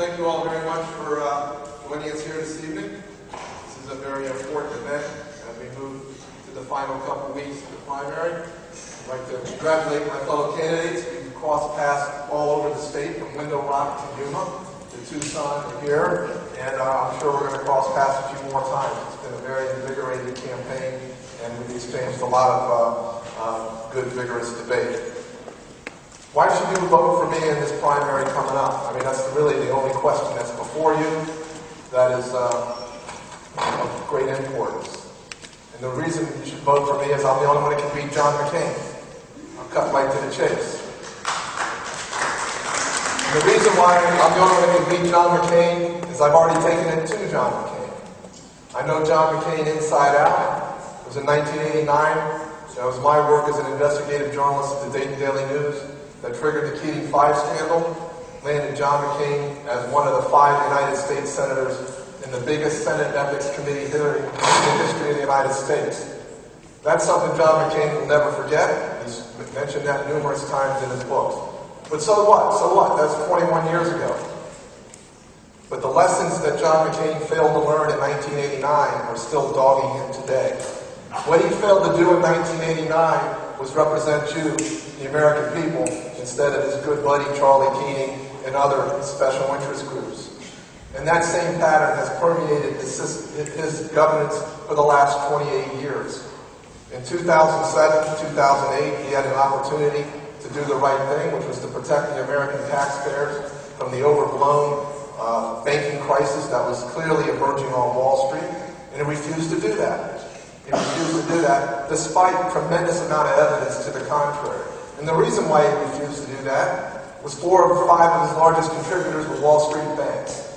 thank you all very much for joining us here this evening. This is a very important event as we move to the final couple weeks of the primary. I'd like to congratulate my fellow candidates. We've crossed paths all over the state, from Window Rock to Yuma to Tucson to here, and I'm sure we're going to cross paths a few more times. It's been a very invigorating campaign, and we've exchanged a lot of good, vigorous debate. Why should you vote for me in this primary coming up? I mean, that's really the only question that's before you that is of great importance. And the reason you should vote for me is I'm the only one that can beat John McCain. I'll cut right to the chase. And the reason why I'm the only one that can beat John McCain is I've already taken it to John McCain. I know John McCain inside out. It was in 1989. That was my work as an investigative journalist at the Dayton Daily News that triggered the Keating 5 scandal, landed John McCain as one of the 5 United States senators in the biggest Senate Ethics Committee hearing in the history of the United States. That's something John McCain will never forget. He's mentioned that numerous times in his books. But so what? So what? That's 21 years ago. But the lessons that John McCain failed to learn in 1989 are still dogging him today. What he failed to do in 1989 was represent you, the American people, instead of his good buddy Charlie Keating and other special interest groups. And that same pattern has permeated his governance for the last 28 years. In 2007, 2008, he had an opportunity to do the right thing, which was to protect the American taxpayers from the overblown banking crisis that was clearly emerging on Wall Street, and he refused to do that. He refused to do that, despite a tremendous amount of evidence to the contrary. And the reason why he refused to do that was 4 or 5 of his largest contributors were Wall Street banks.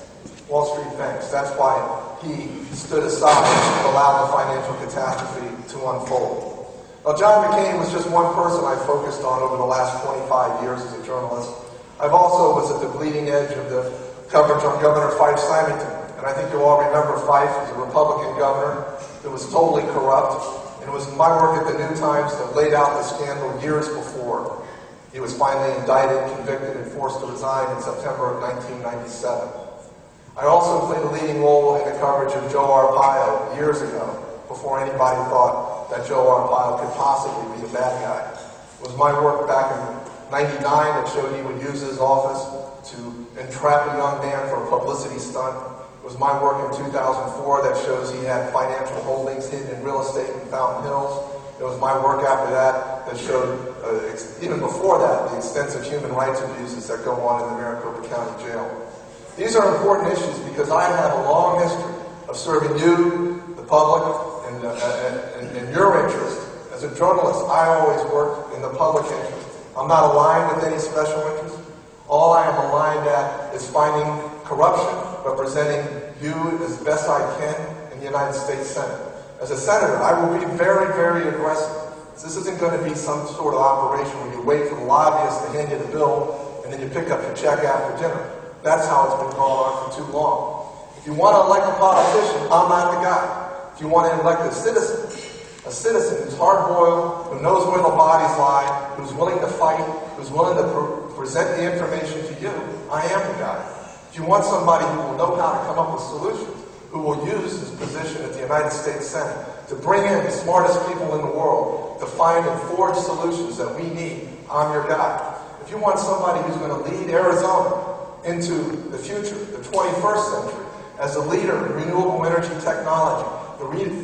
Wall Street banks. That's why he stood aside to allow the financial catastrophe to unfold. Now, John McCain was just one person I focused on over the last 25 years as a journalist. I've also was at the bleeding edge of the coverage on Governor Fife Symington. And I think you all remember Fife as a Republican governor that was totally corrupt. And it was my work at the New Times that laid out the scandal years before he was finally indicted, convicted, and forced to resign in September of 1997. I also played a leading role in the coverage of Joe Arpaio years ago, before anybody thought that Joe Arpaio could possibly be a bad guy. It was my work back in '99 that showed he would use his office to entrap a young man for a publicity stunt. It was my work in 2004 that shows he had financial holdings hidden in real estate in Fountain Hills. It was my work after that that showed, even before that, the extensive human rights abuses that go on in the Maricopa County Jail. These are important issues because I have a long history of serving you, the public, and your interest. As a journalist, I always work in the public interest. I'm not aligned with any special interest. All I am aligned at is finding corruption, representing you as best I can in the United States Senate. As a senator, I will be very, very aggressive. This isn't going to be some sort of operation where you wait for the lobbyists to hand you the bill and then you pick up your check after dinner. That's how it's been going on for too long. If you want to elect a politician, I'm not the guy. If you want to elect a citizen who's hard-boiled, who knows where the bodies lie, who's willing to fight, who's willing to present the information to you, I am the guy. If you want somebody who will know how to come up with solutions, who will use his position at the United States Senate to bring in the smartest people in the world to find and forge solutions that we need, I'm your guy. If you want somebody who's going to lead Arizona into the future, the 21st century, as a leader in renewable energy technology,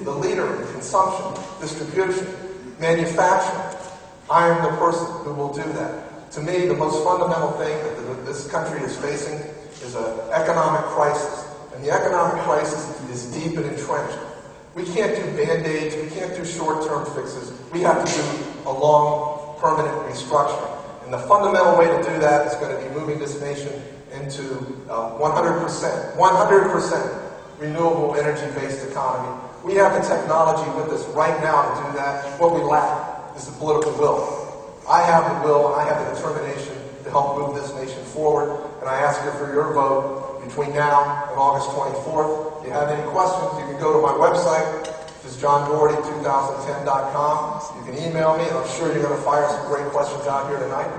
the leader in consumption, distribution, manufacturing, I am the person who will do that. To me, the most fundamental thing that this country is facing is an economic crisis. And the economic crisis is deep and entrenched. We can't do Band-Aids, we can't do short-term fixes. We have to do a long, permanent restructuring. And the fundamental way to do that is going to be moving this nation into 100% renewable energy-based economy. We have the technology with us right now to do that. What we lack is the political will. I have the will and I have the determination to help move this nation forward. And I ask you for your vote between now and August 24th. If you have any questions, you can go to my website. This is johndougherty2010.com. You can email me, and I'm sure you're going to fire some great questions out here tonight.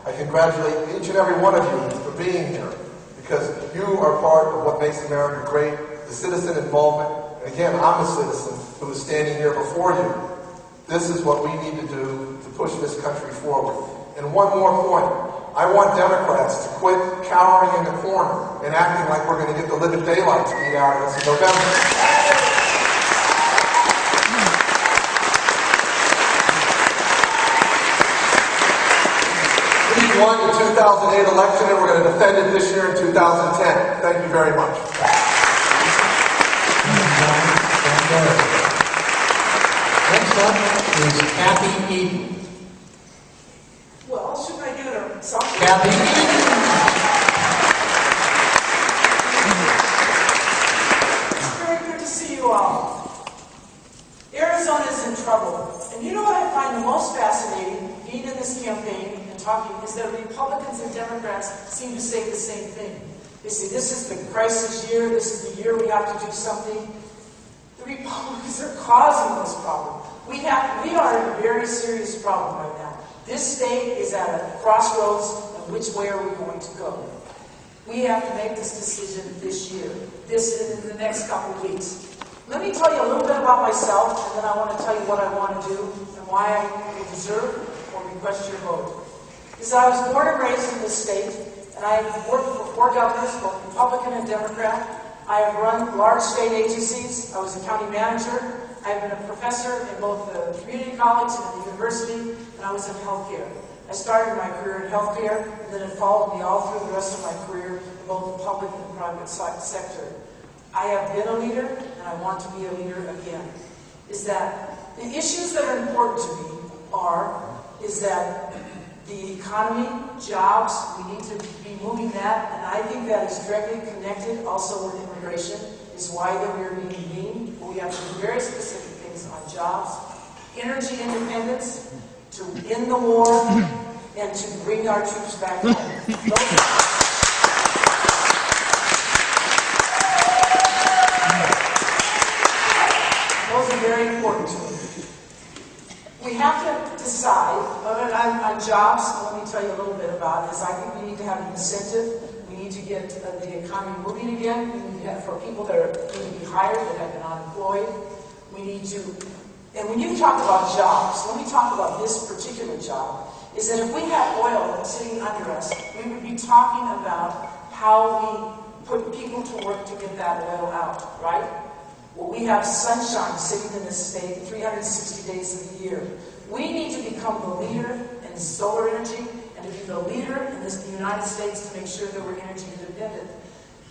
I congratulate each and every one of you for being here, because you are part of what makes America great, the citizen involvement. And again, I'm a citizen who is standing here before you. This is what we need to do to push this country forward. And one more point. I want Democrats to quit cowering in the corner and acting like we're going to get the living daylights beat out of us in November. We won the 2008 election and we're going to defend it this year in 2010. Thank you very much. Next up is Cathy Eden. Well, should I get her something? Cathy Eden. It's very good to see you all. Arizona is in trouble. And you know what I find the most fascinating, being in this campaign and talking, is that Republicans and Democrats seem to say the same thing. They say, this is the crisis year, this is the year we have to do something. The Republicans are causing this problem. We are in a very serious problem right now. This state is at a crossroads, and which way are we going to go? We have to make this decision this year, in the next couple of weeks. Let me tell you a little bit about myself, and then I want to tell you what I want to do and why I will deserve or request your vote. Because I was born and raised in this state, and I have worked for 4 governors, both Republican and Democrat. I have run large state agencies. I was a county manager. I've been a professor in both the community college and the university, and I was in healthcare. I started my career in healthcare, and then it followed me all through the rest of my career in both the public and private sector. I have been a leader, and I want to be a leader again. Is that the issues that are important to me is that the economy, jobs, we need to be moving that, and I think that is directly connected also with immigration, is why that we are being mean, but we have to do very specific things on jobs, energy independence, to end the war, and to bring our troops back home. Those are very important to me. We have to decide, on jobs, let me tell you a little bit about this. I think we need to have an incentive. We need to get the economy moving again. We need to have, for people that need to be hired, that have been unemployed. We need to, and when you talk about jobs, let me talk about this particular job, is that if we had oil sitting under us, we would be talking about how we put people to work to get that oil out, right? Well, we have sunshine sitting in this state 360 days of the year. We need to become the leader in solar energy and to be the leader in the United States to make sure that we're energy independent.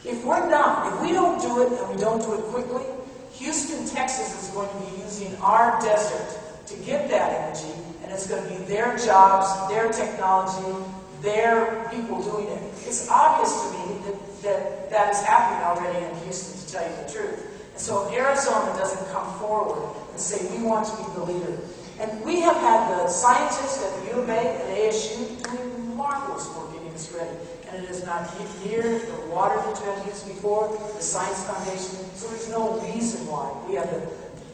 If we're not, if we don't do it and we don't do it quickly, Houston, Texas is going to be using our desert to get that energy, and it's going to be their jobs, their technology, their people doing it. It's obvious to me that is happening already in Houston, to tell you the truth. And so if Arizona doesn't come forward and say, we want to be the leader. And we have had the scientists at the U of A and ASU doing marvelous work getting this ready. And it is not near the water that you had used before, the Science Foundation. So there's no reason why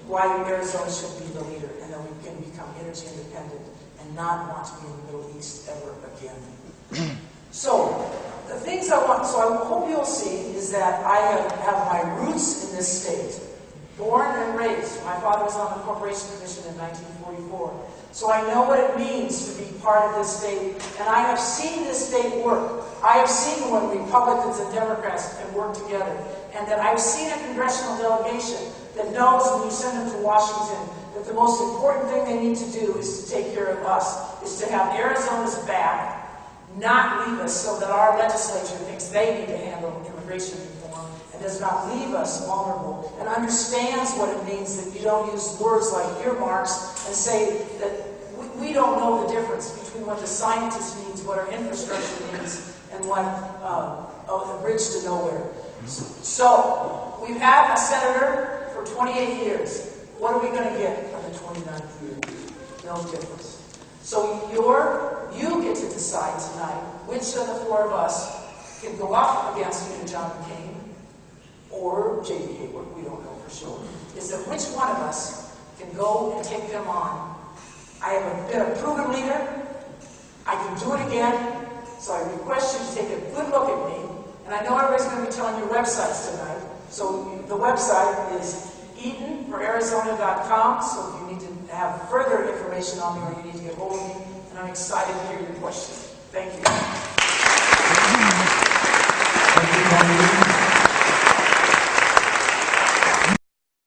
why Arizona should be the leader, and then we can become energy independent and not want to be in the Middle East ever again. So, the things I want, so I hope you'll see, is that I have my roots in this state. Born and raised. My father was on the Corporation Commission in 1944. So I know what it means to be part of this state, and I have seen this state work. I have seen when Republicans and Democrats can work together, and that I've seen a congressional delegation that knows when you send them to Washington that the most important thing they need to do is to take care of us, is to have Arizona's back, not leave us so that our legislature thinks they need to handle immigration reform and does not leave us vulnerable, and understands what it means that you don't use words like earmarks and say that we don't know the difference between what the scientist needs, what our infrastructure needs, and what a bridge to nowhere. So we've had a senator for 28 years. What are we going to get on the 29th year? No difference. So you get to decide tonight which of the 4 of us can go up against either John McCain or J.B. Hayward, we don't know for sure, is that which one of us can go and take them on. I have been a proven leader. I can do it again. So I request you to take a good look at me. And I I know everybody's going to be telling your websites tonight. So the website is EdenforArizona.com. So if you need to have further information on me or you need to get hold of me, and I'm excited to hear your questions. Thank you.